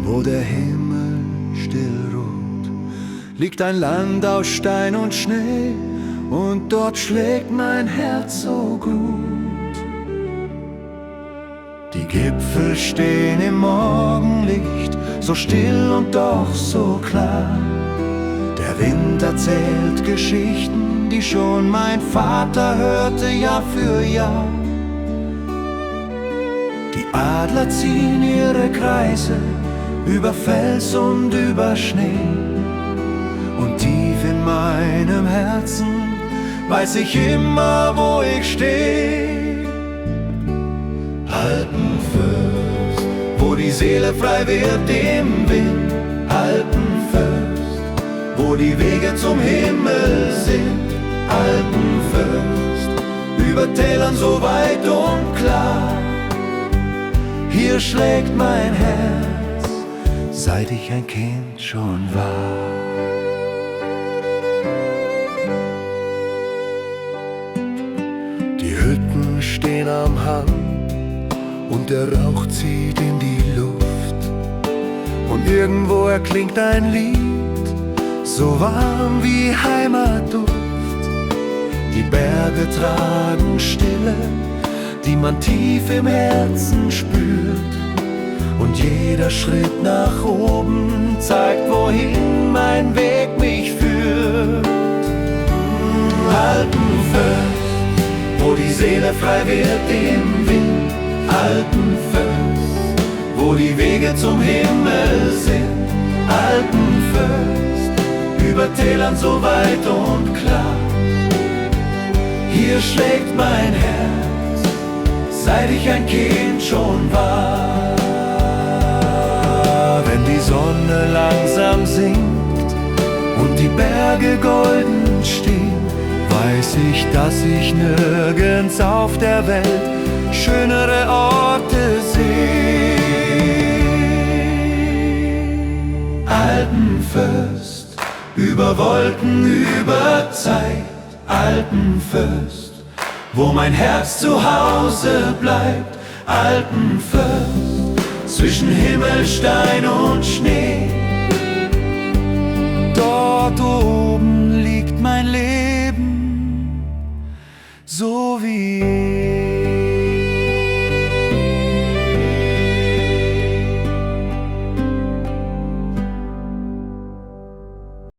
wo der Himmel still ruht, liegt ein Land aus Stein und Schnee, und dort schlägt mein Herz so gut. Die Gipfel stehen im Morgenlicht, so still und doch so klar. Der Wind erzählt Geschichten, die schon mein Vater hörte Jahr für Jahr. Die Adler ziehen ihre Kreise über Fels und über Schnee, und tief in meinem Herzen weiß ich immer, wo ich stehe. Alpenfürst, wo die Seele frei wird im Wind. Alpenfürst, wo die Wege zum Himmel sind. Alpenfürst, über Tälern so weit und klar. Hier schlägt mein Herz, seit ich ein Kind schon war. Die Hütten stehen am Hang und der Rauch zieht in die Luft, und irgendwo erklingt ein Lied, so warm wie Heimatduft. Die Berge tragen Stille, die man tief im Herzen spürt, und jeder Schritt nach oben zeigt, wohin mein Weg mich führt. Alpenfürst, wo die Seele frei wird im Wind. Alpenfürst, wo die Wege zum Himmel sind. Alpenfürst, über Tälern so weit und klar. Hier schlägt mein Herz, seit ich ein Kind schon war. Wenn die Sonne langsam sinkt und die Berge golden stehen, weiß ich, dass ich nirgends auf der Welt schönere Orte sehe. Alpenfürst, über Wolken, über Zeit. Alpenfürst, wo mein Herz zu Hause bleibt. Alpenfürst, zwischen Himmel, Stein und Schnee. Dort, wo